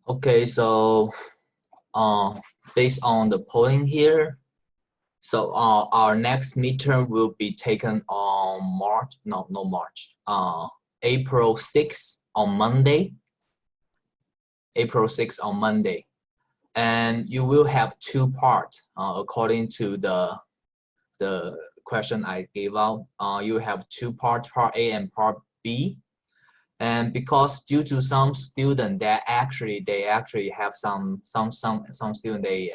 Okay, so based on the polling here, so our next midterm will be taken on April 6th on Monday. April 6th on Monday. And you will have two parts according to the question I gave out. You have two parts, part A and part B. And because due to some student that they actually have some student, they,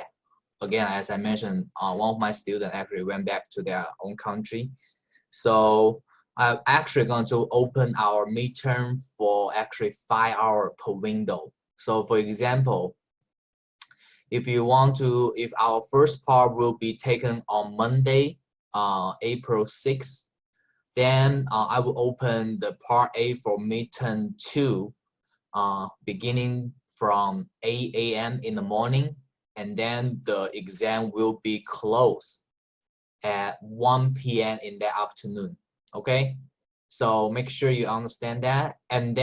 again, as I mentioned, one of my students actually went back to their own country. So I'm actually going to open our midterm for actually 5 hours per window. So for example, if our first part will be taken on Monday, April 6th, then I will open the part A for midterm 2, beginning from 8 a.m. in the morning, and then the exam will be closed at 1 p.m. in the afternoon. Okay, so make sure you understand that. And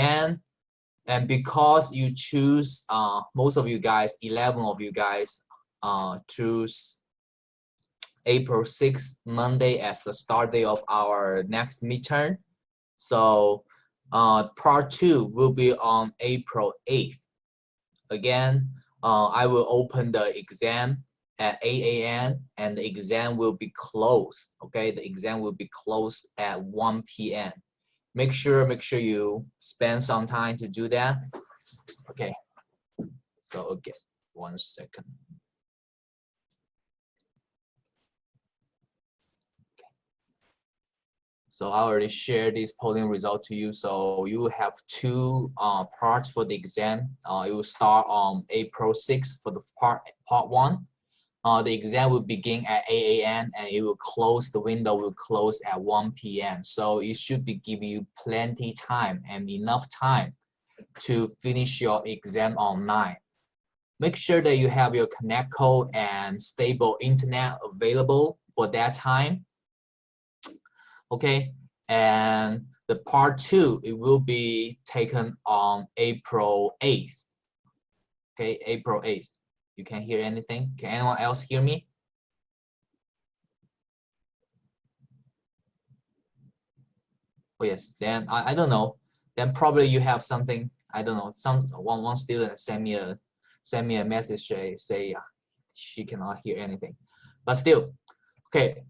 because you choose, most of you guys, 11 of you guys, choose April 6th, Monday, as the start day of our next midterm. So part 2 will be on April 8th. Again, I will open the exam at 8 a.m. and the exam will be closed. Okay, the exam will be closed at 1 p.m. Make sure you spend some time to do that. Okay, so okay, 1 second. So I already shared this polling result to you. So you have two parts for the exam. It will start on April 6th for the part 1. The exam will begin at 8 a.m. and it will close, the window will close at 1 p.m. So it should be give you plenty time and enough time to finish your exam online. Make sure that you have your connect code and stable internet available for that time. Okay, and the part 2, it will be taken on April 8th. Okay, April 8th. You can't hear anything? Can anyone else hear me? Oh yes, then I don't know. Then probably you have something, I don't know, one student send me a message say she cannot hear anything. But still, okay,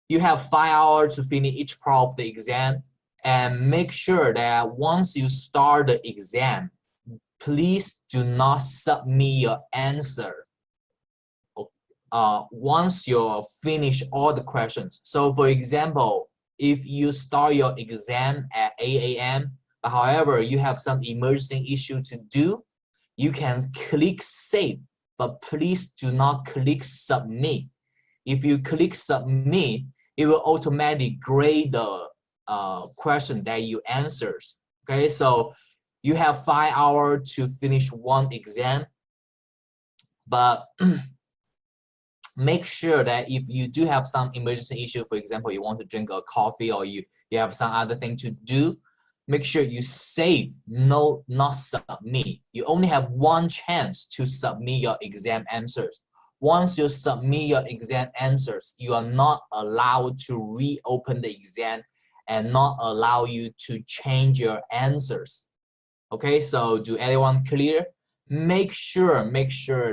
you have 5 hours to finish each part of the exam, and make sure that once you start the exam, please do not submit your answer once you finish all the questions. So for example, if you start your exam at 8 a.m., but however, you have some emergency issue to do, you can click save, but please do not click submit. If you click submit, it will automatically grade the question that you answers. Okay, so you have 5 hours to finish one exam, but make sure that if you do have some emergency issue, for example, you want to drink a coffee or you have some other thing to do, make sure you save, not submit. You only have one chance to submit your exam answers. Once you submit your exam answers, you are not allowed to reopen the exam and not allow you to change your answers. Okay, so do anyone clear? Make sure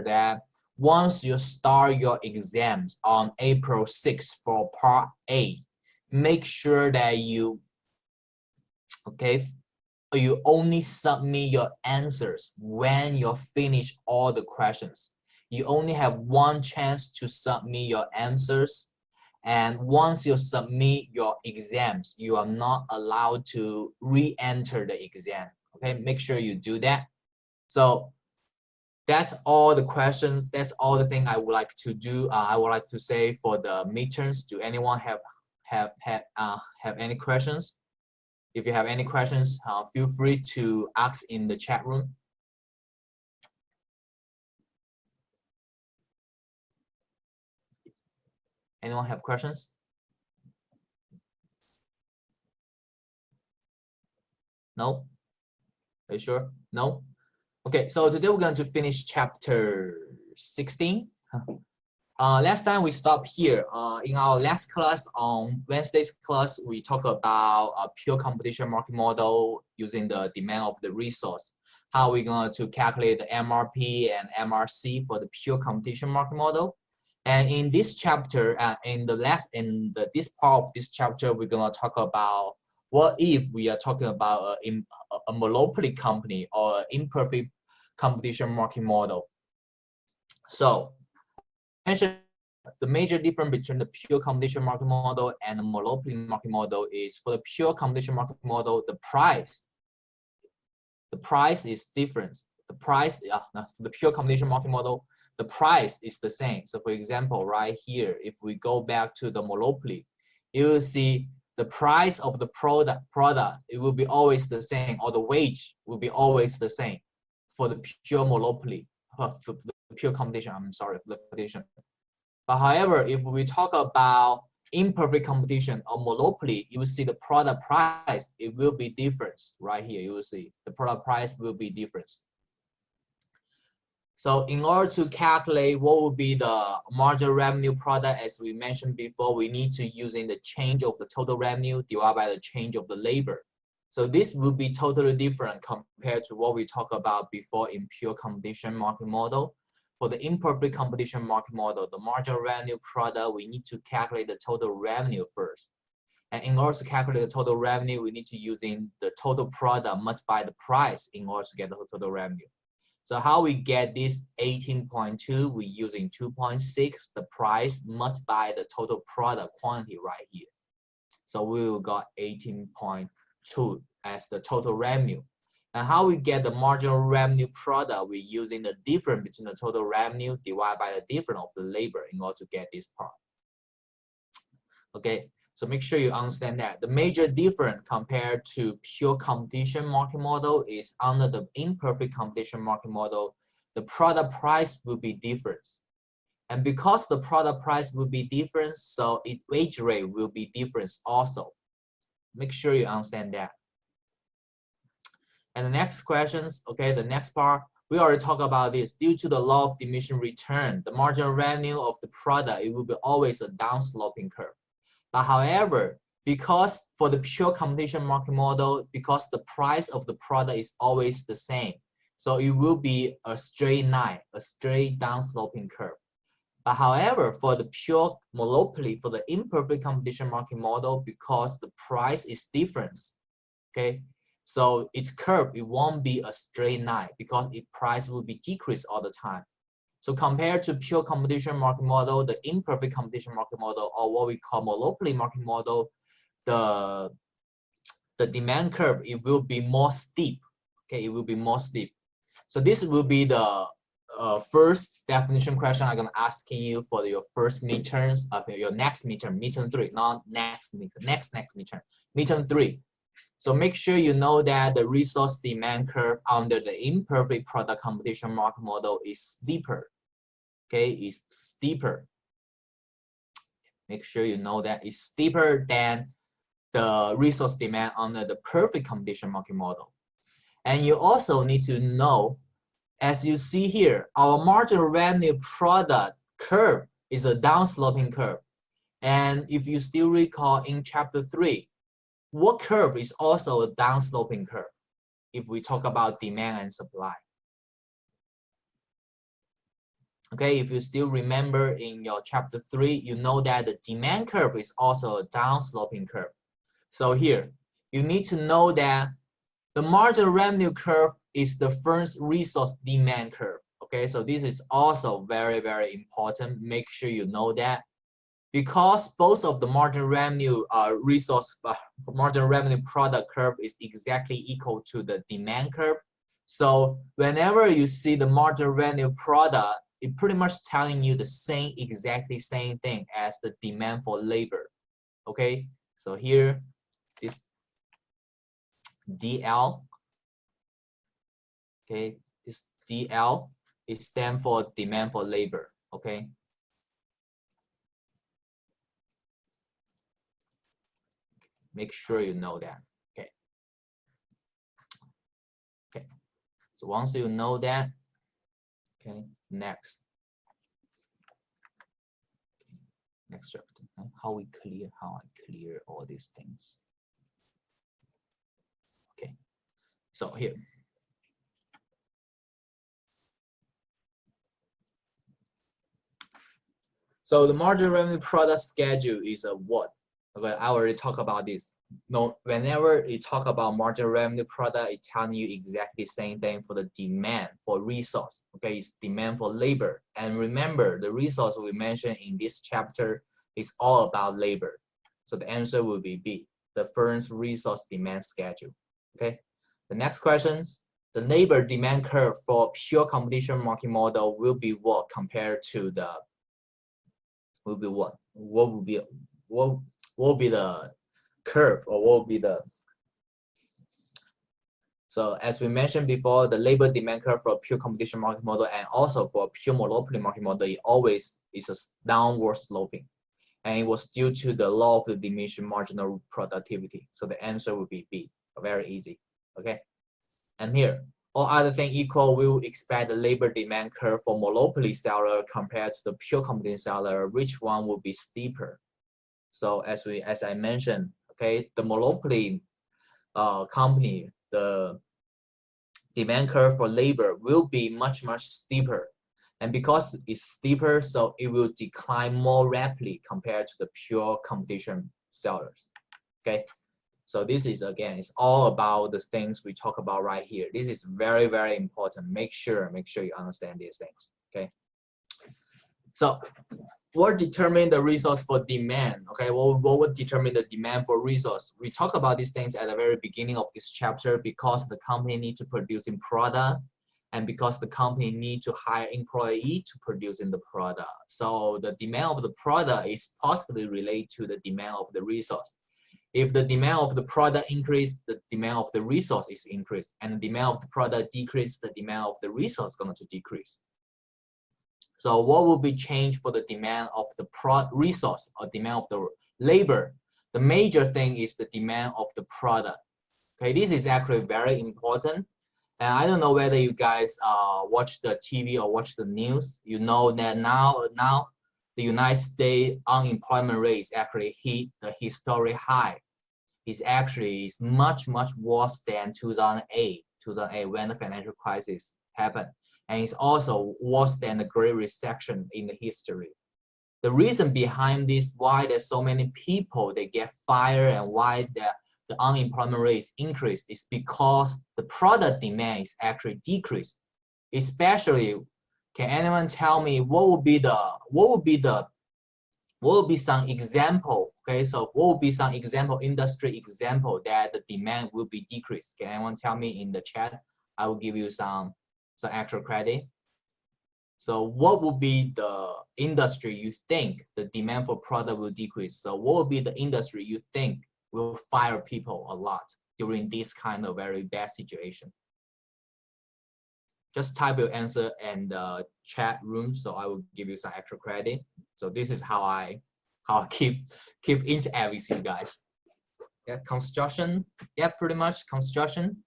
that once you start your exams on April 6th for part A, make sure that you only submit your answers when you finish all the questions. You only have one chance to submit your answers, and once you submit your exams, you are not allowed to re-enter the exam. Okay, make sure you do that. So that's all the questions. That's all the thing I would like to do. I would like to say for the midterms. Do anyone have any questions? If you have any questions, feel free to ask in the chat room. Anyone have questions? No? Are you sure? No? Okay, so today we're going to finish chapter 16. Last time we stopped here. In our last class, on Wednesday's class, we talked about a pure competition market model using the demand of the resource. How we're going to calculate the MRP and MRC for the pure competition market model. And in this chapter, this part of this chapter, we're going to talk about what if we are talking about a monopoly company or an imperfect competition market model. So, mentioned the major difference between the pure competition market model and the monopoly market model is for the pure competition market model, the price is different. The price, for the pure competition market model, the price is the same. So for example, right here, if we go back to the monopoly, you will see the price of the product, it will be always the same, or the wage will be always the same for the pure monopoly, for the pure competition, for the competition. But however, if we talk about imperfect competition or monopoly, you will see the product price, it will be different. Right here, you will see the product price will be different. So in order to calculate what will be the marginal revenue product, as we mentioned before, we need to using the change of the total revenue divided by the change of the labor. So this will be totally different compared to what we talked about before in pure competition market model. For the imperfect competition market model, the marginal revenue product, we need to calculate the total revenue first. And in order to calculate the total revenue, we need to using the total product multiplied by the price in order to get the total revenue. So how we get this 18.2, we using 2.6, the price multiplied by the total product quantity right here. So we will got 18.2 as the total revenue. And how we get the marginal revenue product, we're using the difference between the total revenue divided by the difference of the labor in order to get this part. Okay, so make sure you understand that. The major difference compared to pure competition market model is under the imperfect competition market model, the product price will be different. And because the product price will be different, so its wage rate will be different also. Make sure you understand that. And the next questions, okay, the next part, we already talked about this. Due to the law of diminishing return, the marginal revenue of the product, it will be always a downsloping curve. But however, because for the pure competition market model, because the price of the product is always the same, so it will be a straight line, a straight downsloping curve. But however, for the pure monopoly, for the imperfect competition market model, because the price is different, okay, so its curve, it won't be a straight line because its price will be decreased all the time. So compared to pure competition market model, the imperfect competition market model, or what we call monopoly market model, the demand curve, it will be more steep. Okay, it will be more steep. So this will be the first definition question I'm gonna asking you for your first midterms of your next midterm, midterm 3, not next midterm, next midterm, midterm 3. So make sure you know that the resource demand curve under the imperfect product competition market model is steeper. Okay, is steeper. Make sure you know that it's steeper than the resource demand under the perfect competition market model. And you also need to know, as you see here, our marginal revenue product curve is a downsloping curve. And if you still recall in chapter 3, what curve is also a downsloping curve if we talk about demand and supply? Okay, if you still remember in your chapter 3, you know that the demand curve is also a downsloping curve. So here, you need to know that the marginal revenue curve is the first resource demand curve. Okay, so this is also very, very important. Make sure you know that. Because both of the marginal revenue marginal revenue product curve is exactly equal to the demand curve. So whenever you see the marginal revenue product, it pretty much telling you the exactly same thing as the demand for labor. Okay, so here this DL. Okay, this DL is stand for demand for labor. Okay. Make sure you know that. Okay. Okay. So once you know that, okay, next chapter, okay? How I clear all these things. Okay, so here. So the margin revenue product schedule is a what? Okay, I already talked about this. No, whenever you talk about margin revenue product, it's telling you exactly the same thing for the demand for resource. Okay, it's demand for labor. And remember, the resource we mentioned in this chapter is all about labor. So the answer will be B, the firm's resource demand schedule. Okay, the next questions. The labor demand curve for pure competition market model will be what compared to the will be what? What will be the curve, or what will be the, so as we mentioned before, the labor demand curve for a pure competition market model and also for a pure monopoly market model, it always is a downward sloping, and it was due to the law of the diminishing marginal productivity. So the answer would be B. Very easy. Okay, and here, all other things equal, we will expect the labor demand curve for monopoly seller compared to the pure competition seller. Which one will be steeper? So as I mentioned, okay, the monopoly company, the demand curve for labor will be much steeper, and because it's steeper, so it will decline more rapidly compared to the pure competition sellers. Okay, so this is, again, it's all about the things we talk about right here. This is very important. Make sure you understand these things. Okay, so what determine the resource for demand? Okay, what would determine the demand for resource? We talk about these things at the very beginning of this chapter, because the company need to produce in product, and because the company need to hire employee to produce in the product. So the demand of the product is possibly related to the demand of the resource. If the demand of the product increase, the demand of the resource is increased, and the demand of the product decrease, the demand of the resource is going to decrease. So what will be changed for the demand of the resource or demand of the labor? The major thing is the demand of the product. Okay, this is actually very important. And I don't know whether you guys watch the TV or watch the news. You know that now the United States unemployment rate is actually hit the historic high. It's actually much worse than 2008 when the financial crisis happened. And it's also worse than the Great Recession in the history. The reason behind this, why there's so many people they get fired and why the unemployment rate is increased, is because the product demand is actually decreased. Especially, can anyone tell me what would be some example? Okay, so what would be some industry example that the demand will be decreased? Can anyone tell me in the chat? I will give you some extra credit. So what would be the industry you think the demand for product will decrease? So what would be the industry you think will fire people a lot during this kind of very bad situation? Just type your answer in the chat room, so I will give you some extra credit. So this is how I keep interacting with you guys. Yeah, construction. Yeah, pretty much construction.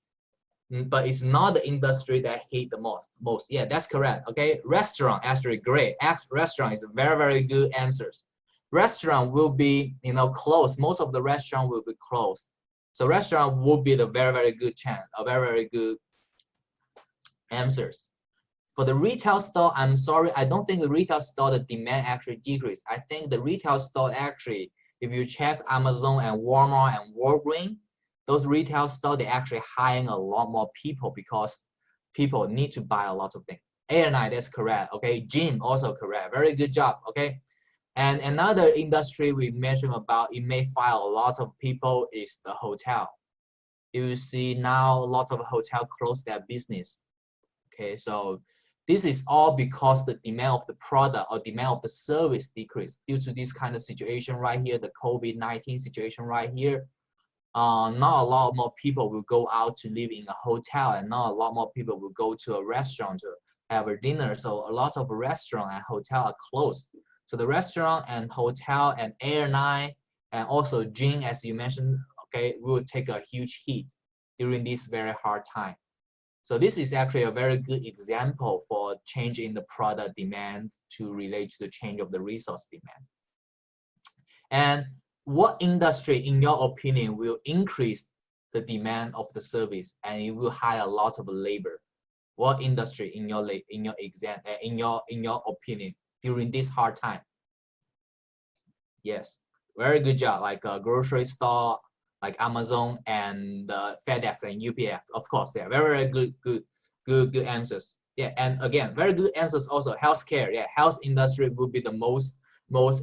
But it's not the industry that hate the most. Yeah, that's correct. Okay, restaurant, actually great. Restaurant is very good answers. Restaurant will be closed. Most of the restaurant will be closed. So restaurant will be the very good chance, a very good answers. For the retail store, I'm sorry, I don't think the retail store the demand actually decreased. I think the retail store actually, if you check Amazon and Walmart and Walgreens, those retail stores, they're actually hiring a lot more people because people need to buy a lot of things. Airline, that's correct. Okay, gym also correct. Very good job. Okay, and another industry we mentioned about it may fire a lot of people is the hotel. You see now a lot of hotel close their business. Okay, so this is all because the demand of the product or demand of the service decreased due to this kind of situation right here, the COVID-19 situation right here. Not a lot more people will go out to live in a hotel, and not a lot more people will go to a restaurant to have a dinner. So a lot of restaurant and hotel are closed. So the restaurant and hotel and airline and also gym, as you mentioned, okay, will take a huge hit during this very hard time. So this is actually a very good example for change in the product demand to relate to the change of the resource demand. And what industry, in your opinion, will increase the demand of the service and it will hire a lot of labor? What industry, in your opinion, during this hard time? Yes, very good job. Like a grocery store, like Amazon and FedEx and UPS. Of course, yeah, very, very good answers. Yeah, and again, very good answers also. Healthcare, yeah, health industry will be the most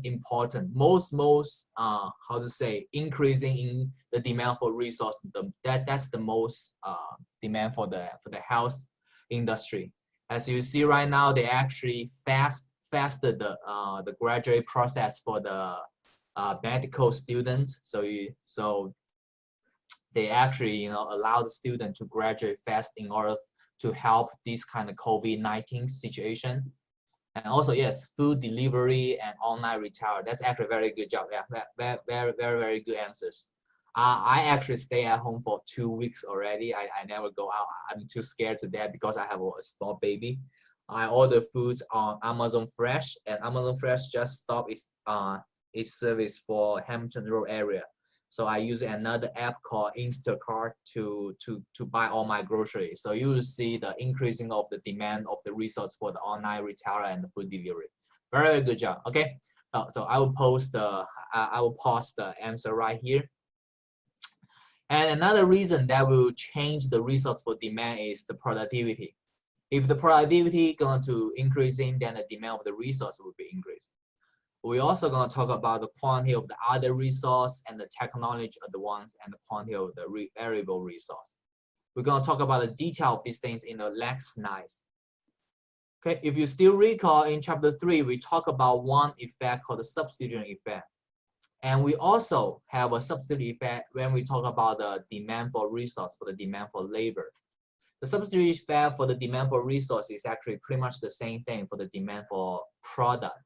important, how to say, increasing in the demand for resource. That's the most demand for the health industry. As you see right now, they actually faster the graduate process for the medical students. So they actually allow the student to graduate fast in order to help this kind of COVID-19 situation. And also, yes, food delivery and online retail. That's actually a very good job. Yeah, very good answers. I actually stay at home for 2 weeks already. I never go out. I'm too scared to that because I have a small baby. I order food on Amazon Fresh, and Amazon Fresh just stopped its service for Hampton Road area. So I use another app called Instacart to buy all my groceries. So you will see the increasing of the demand of the resource for the online retailer and the food delivery. Very good job. Okay, so I will pause the answer right here. And another reason that will change the resource for demand is the productivity. If the productivity going to increasing, then the demand of the resource will be increased. We're also going to talk about the quantity of the other resource and the technology advance and the quantity of the variable resource. We're going to talk about the detail of these things in the next slides. Okay, if you still recall, in chapter 3, we talk about one effect called the substitution effect. And we also have a substitution effect when we talk about the demand for resource, for the demand for labor. The substitution effect for the demand for resource is actually pretty much the same thing for the demand for product.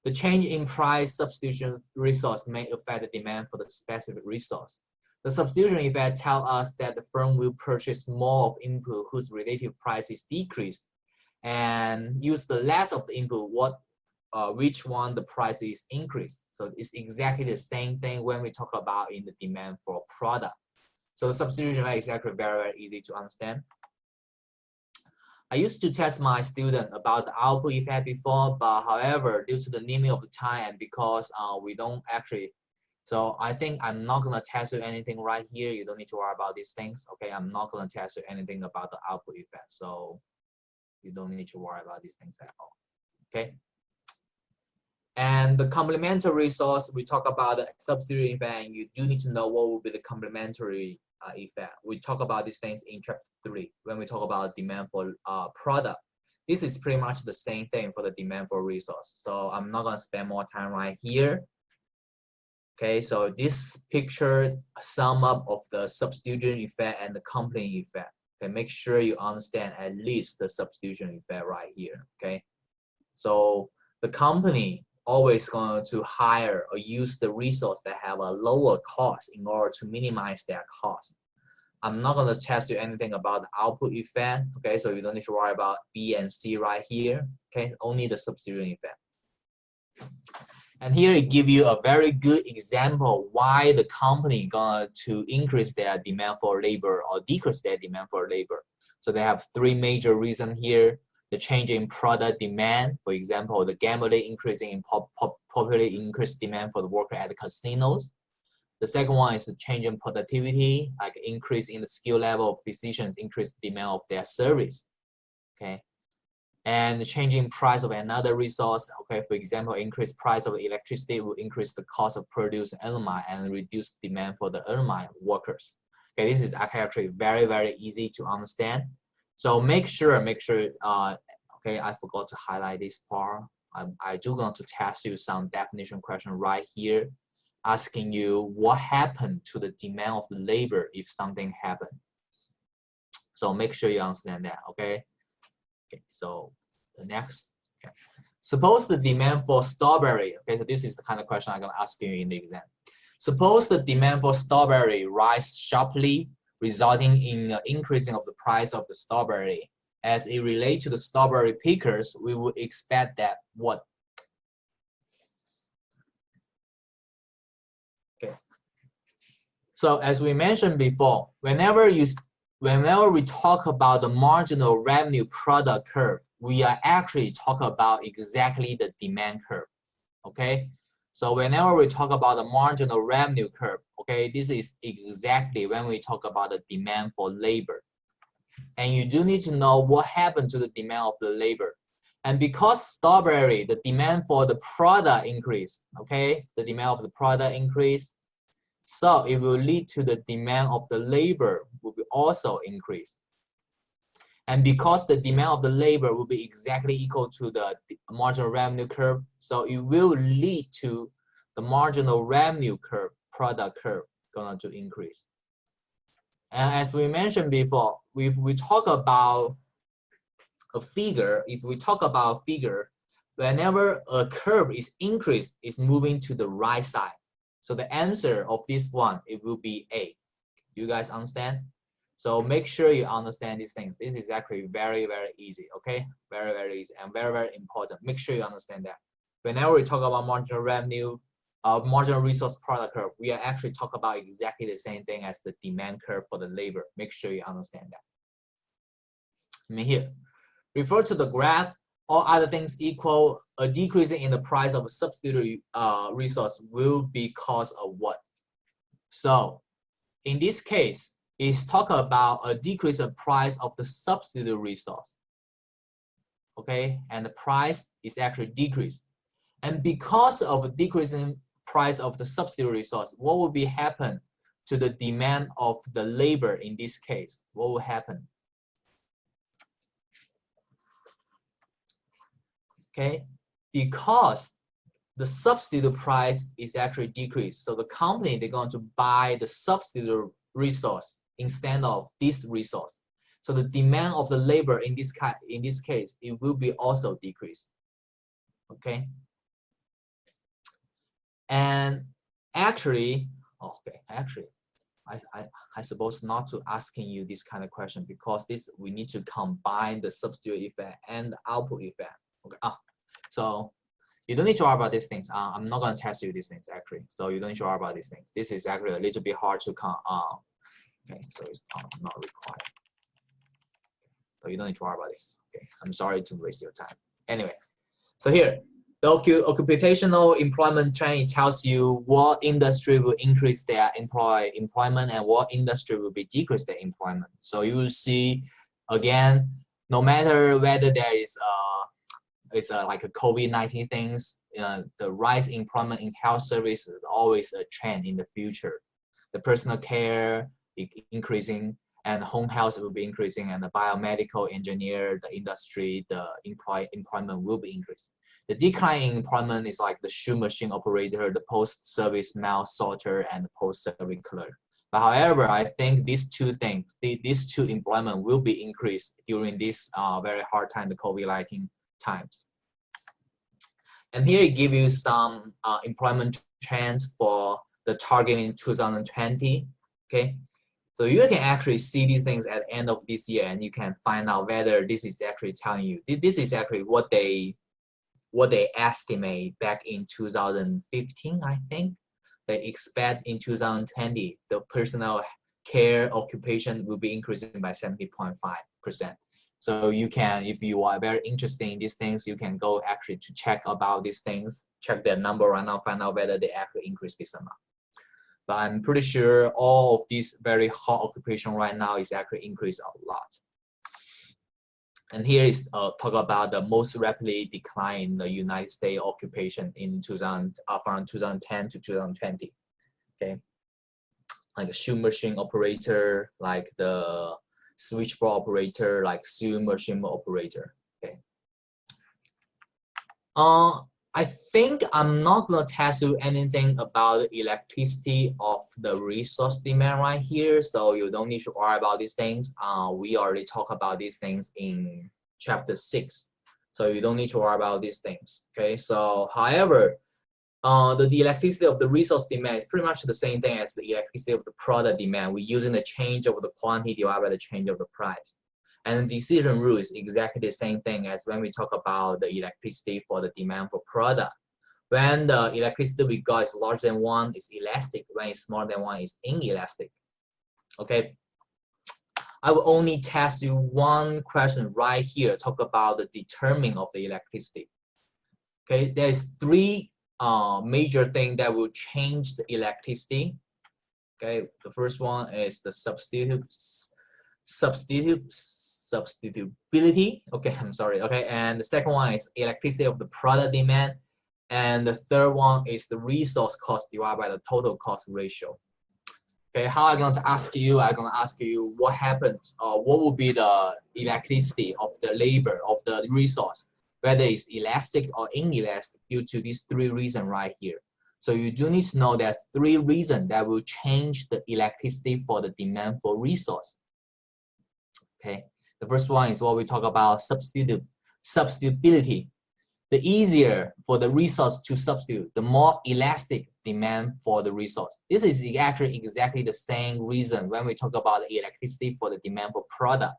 The change in price substitution resource may affect the demand for the specific resource. The substitution effect tells us that the firm will purchase more of input whose relative price is decreased and use the less of the input which one the price is increased. So it's exactly the same thing when we talk about in the demand for product. So the substitution effect is actually very easy to understand. I used to test my student about the output effect before, but however, due to the limit of the time and because we don't actually, so I think I'm not gonna test you anything right here. You don't need to worry about these things. Okay, I'm not gonna test you anything about the output effect. So you don't need to worry about these things at all. Okay. And the complementary resource, we talk about the substitution effect, and you do need to know what will be the complementary effect. We talk about these things in chapter 3 when we talk about demand for product. This is pretty much the same thing for the demand for resource. So I'm not going to spend more time right here. Okay, so this picture sum up of the substitution effect and the coupling effect. Okay, make sure you understand at least the substitution effect right here. Okay, so the company always going to hire or use the resource that have a lower cost in order to minimize their cost. I'm not going to test you anything about the output effect. Okay, so you don't need to worry about B and C right here. Okay, only the substitution effect. And here it gives you a very good example why the company going to increase their demand for labor or decrease their demand for labor. So they have 3 major reasons here. The change in product demand, for example, the gambling increasing in popularly increased demand for the worker at the casinos. The second one is the change in productivity, like increase in the skill level of physicians, increase the demand of their service. Okay, and the change in price of another resource. Okay, for example, increased price of electricity will increase the cost of producing aluminum and reduce demand for the aluminum workers. Okay, this is actually very easy to understand. So make sure, okay, I forgot to highlight this part. I do going to test you some definition question right here, asking you what happened to the demand of the labor if something happened. So make sure you understand that, okay? Okay, so the next, okay. Suppose the demand for strawberry, okay, so this is the kind of question I'm gonna ask you in the exam. Suppose the demand for strawberry rise sharply resulting in an increasing of the price of the strawberry. As it relates to the strawberry pickers, we would expect that what? Okay. So as we mentioned before, whenever we talk about the marginal revenue product curve, we are actually talking about exactly the demand curve. Okay. So whenever we talk about the marginal revenue curve, okay, this is exactly when we talk about the demand for labor. And you do need to know what happened to the demand of the labor. And because strawberry, the demand for the product increase, okay, the demand of the product increase, so it will lead to the demand of the labor will be also increase. And because the demand of the labor will be exactly equal to the marginal revenue curve, so it will lead to the marginal revenue curve, product curve, going to increase. And as we mentioned before, if we talk about a figure, whenever a curve is increased, it's moving to the right side. So the answer of this one, it will be A. You guys understand? So make sure you understand these things. This is actually very, very easy, okay? Very, very easy and very, very important. Make sure you understand that. Whenever we talk about marginal revenue, marginal resource product curve, we are actually talking about exactly the same thing as the demand curve for the labor. Make sure you understand that. I mean here, refer to the graph, all other things equal, a decrease in the price of a substitute resource will be cause of what? So in this case, it's talk about a decrease in price of the substitute resource. Okay, and the price is actually decreased. And because of a decrease in price of the substitute resource, what will be happen to the demand of the labor in this case? What will happen? Okay, because the substitute price is actually decreased. So the company, they're going to buy the substitute resource instead of this resource. So the demand of the labor in this case, it will be also decreased. Okay. And actually, I suppose not to asking you this kind of question because we need to combine the substitute effect and the output effect. Okay. So you don't need to worry about these things. I'm not going to test you these things actually. So you don't need to worry about these things. This is actually a little bit hard to come. Okay, so it's not required. So you don't need to worry about this. Okay, I'm sorry to waste your time. Anyway, so here, the occupational employment trend tells you what industry will increase their employment and what industry will be decrease their employment. So you will see, again, no matter whether there is like a COVID-19 things, the rise in employment in health service is always a trend in the future. The personal care increasing and home health will be increasing, and the biomedical engineer, the industry, the employment will be increased. The decline in employment is like the shoe machine operator, the post-service mail sorter, and the post-service clerk. But however, I think these two things, these two employment will be increased during this very hard time, the COVID-19 times. And here it gives you some employment trends for the target in 2020. Okay, so you can actually see these things at the end of this year, and you can find out whether this is actually telling you. This is actually what they estimate back in 2015, I think. They expect in 2020 the personal care occupation will be increasing by 70.5%. So you can, if you are very interested in these things, you can go actually to check about these things, check their number right now, find out whether they actually increase this amount. But I'm pretty sure all of these very hot occupation right now is actually increased a lot. And here is talk about the most rapidly decline in the United States occupation in from 2010 to 2020. Okay, like a shoe machine operator, like the switchboard operator, like shoe machine operator. Okay. I think I'm not gonna tell you anything about the electricity of the resource demand right here, so you don't need to worry about these things. We already talked about these things in chapter 6, so you don't need to worry about these things. Okay, so however, the electricity of the resource demand is pretty much the same thing as the electricity of the product demand. We're using the change of the quantity divided by the change of the price. And the decision rule is exactly the same thing as when we talk about the electricity for the demand for product. When the electricity we got is larger than 1, it's elastic. When it's smaller than 1, it's inelastic. Okay. I will only test you one question right here, talk about the determining of the electricity. Okay, there's 3 major things that will change the electricity. Okay, the first one is the substitutability. Okay, I'm sorry. Okay, and the second one is electricity of the product demand, and the third one is the resource cost divided by the total cost ratio. Okay, how I'm going to ask you? I'm going to ask you what happened. What would be the electricity of the labor of the resource, whether it's elastic or inelastic, due to these 3 reasons right here. So you do need to know that 3 reasons that will change the electricity for the demand for resource. Okay, the first one is what we talk about substitutability. The easier for the resource to substitute, the more elastic demand for the resource. This is actually exactly the same reason when we talk about the electricity for the demand for product.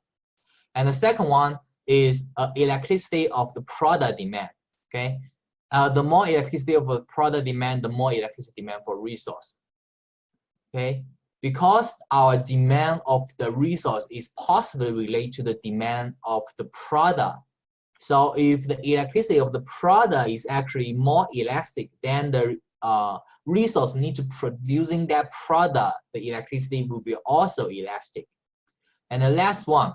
And the second one is electricity of the product demand. Okay, the more electricity of the product demand, the more electricity demand for resource. Okay, because our demand of the resource is possibly related to the demand of the product. So if the electricity of the product is actually more elastic, then the resource need to producing that product, the electricity will be also elastic. And the last one,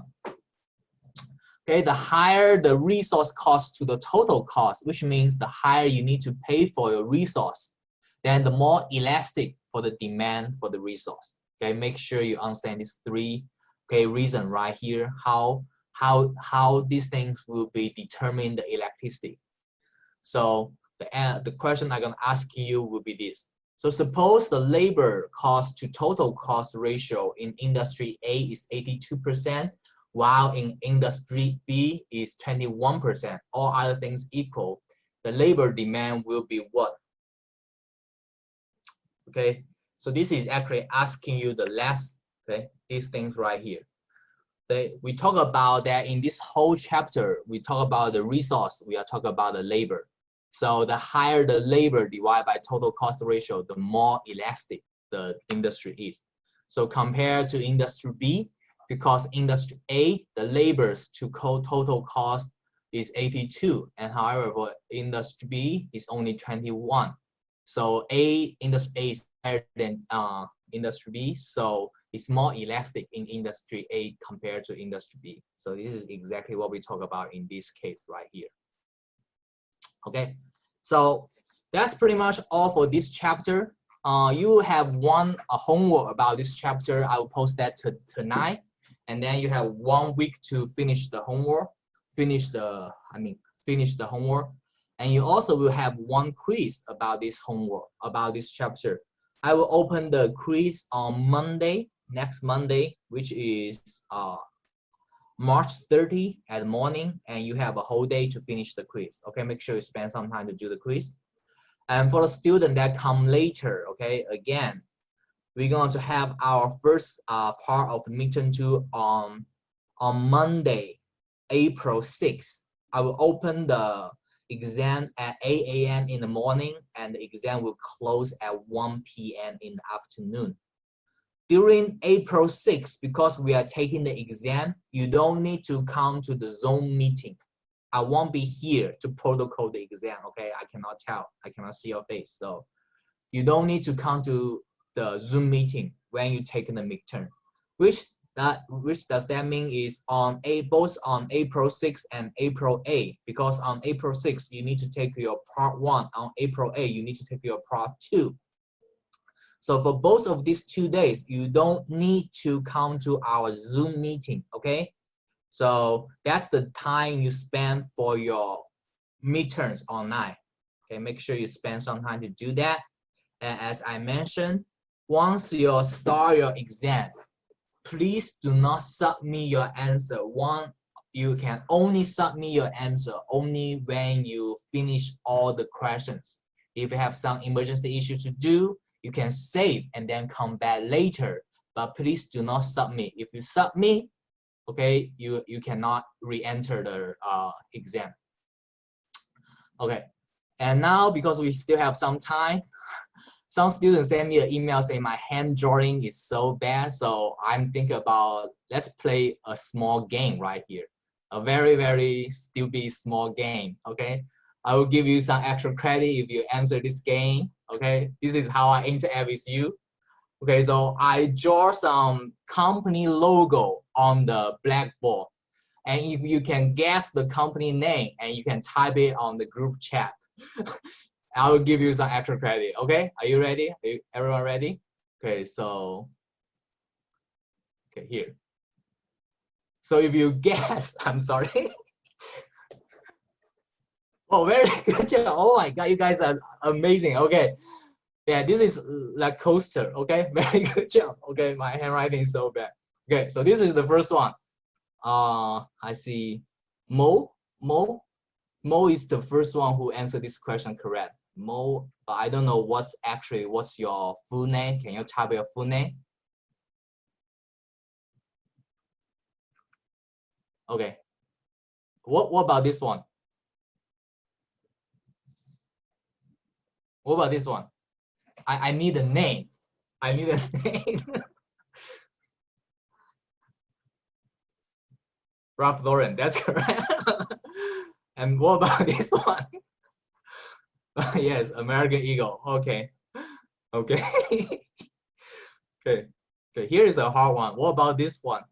okay, the higher the resource cost to the total cost, which means the higher you need to pay for your resource, then the more elastic for the demand for the resource. Okay, make sure you understand these 3 reasons right here, how these things will be determine the electricity. So the question I'm going to ask you will be this. So suppose the labor cost to total cost ratio in industry A is 82%, while in industry B is 21%. All other things equal, the labor demand will be what? Okay, so this is actually asking you the last, these things right here. We talk about that in this whole chapter, we talk about the resource, we are talking about the labor. So the higher the labor divided by total cost ratio, the more elastic the industry is. So compared to industry B, because industry A, the labors to total cost is 82, and however for industry B is only 21. So industry A is higher than industry B, so it's more elastic in industry A compared to industry B. So this is exactly what we talk about in this case right here. Okay, so that's pretty much all for this chapter. You have a homework about this chapter. I will post that tonight, and then you have 1 week to finish the homework. Finish the homework, and you also will have 1 quiz about this homework, about this chapter. I will open the quiz on Monday, next Monday, which is March 30 at the morning, and you have a whole day to finish the quiz. Okay, make sure you spend some time to do the quiz. And for the student that come later, okay, again, we're going to have our first part of the midterm 2 on Monday, April 6th. I will open the exam at 8 a.m. in the morning, and the exam will close at 1 p.m. in the afternoon. During April 6th, because we are taking the exam, you don't need to come to the Zoom meeting. I won't be here to protocol the exam, okay? I cannot tell, I cannot see your face. So you don't need to come to the Zoom meeting when you take the midterm. Which does that mean is both on April 6th and April 8th, because on April 6th, you need to take your part 1. On April 8th, you need to take your part 2. So for both of these 2 days, you don't need to come to our Zoom meeting, okay? So that's the time you spend for your midterms online. Okay, make sure you spend some time to do that. And as I mentioned, once you start your exam, please do not submit your answer. You can only submit your answer only when you finish all the questions. If you have some emergency issue to do, you can save and then come back later. But please do not submit. If you submit, okay, you cannot re-enter the exam. Okay, and now because we still have some time, some students send me an email saying my handdrawing is so bad, so I'm thinking about let's play a small game right here. A very, very stupid small game, okay? I will give you some extra credit if you answer this game, okay? This is how I interact with you. Okay, so I draw some company logo on the blackboard. And if you can guess the company name and you can type it on the group chat, I will give you some extra credit, okay? Are you ready? Everyone ready? Okay, so, okay, here. So if you guess, I'm sorry. Oh, very good job. Oh my God, you guys are amazing. Okay. Yeah, this is like coaster, okay? Very good job. Okay, my handwriting is so bad. Okay, so this is the first one. I see Mo is the first one who answered this question correct. Mo, I don't know what's your full name. Can you type your full name? Okay. What about this one? What about this one? I need a name. I need a name. Ralph Lauren, that's correct. And what about this one? Yes, American Eagle. Okay. Okay. Okay. Okay, here is a hard one. What about this one?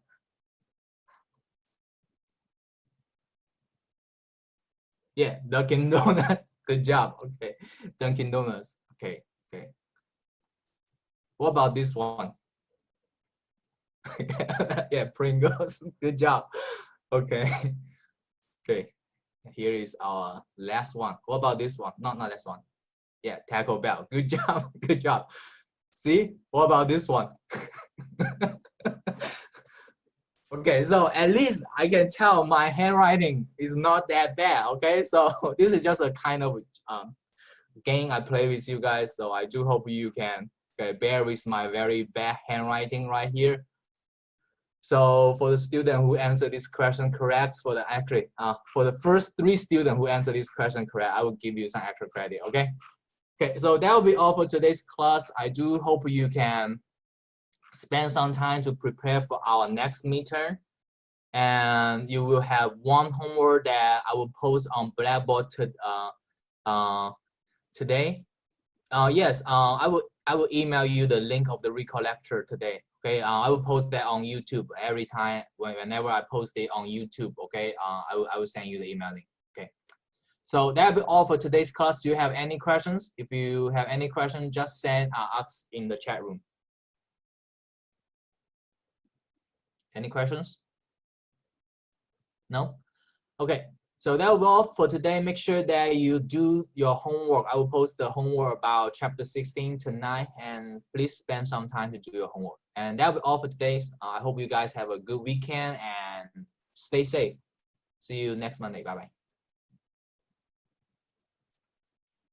Yeah, Dunkin' Donuts. Good job. Okay. Dunkin' Donuts. Okay. Okay. What about this one? Yeah, Pringles. Good job. Okay. Okay. Here is our last one. What about this one? Not last one. Yeah, Taco Bell. Good job. Good job. See? What about this one? Okay, so at least I can tell my handwriting is not that bad. Okay, so this is just a kind of game I play with you guys. So I do hope you can bear with my very bad handwriting right here. So for the student who answered this question correct, for the first 3 students who answered this question correct, I will give you some extra credit. Okay. Okay, so that will be all for today's class. I do hope you can spend some time to prepare for our next midterm. And you will have one homework that I will post on Blackboard today. Yes, I will email you the link of the recall lecture today. Okay, I will post that on YouTube every time whenever I post it on YouTube. Okay, I will send you the email link. Okay, so that'll be all for today's class. Do you have any questions? If you have any questions, just send us in the chat room. Any questions? No? Okay, so that will be all for today. Make sure that you do your homework. I will post the homework about chapter 16 tonight, and please spend some time to do your homework. And that will be all for today. I hope you guys have a good weekend and stay safe. See you next Monday. Bye-bye.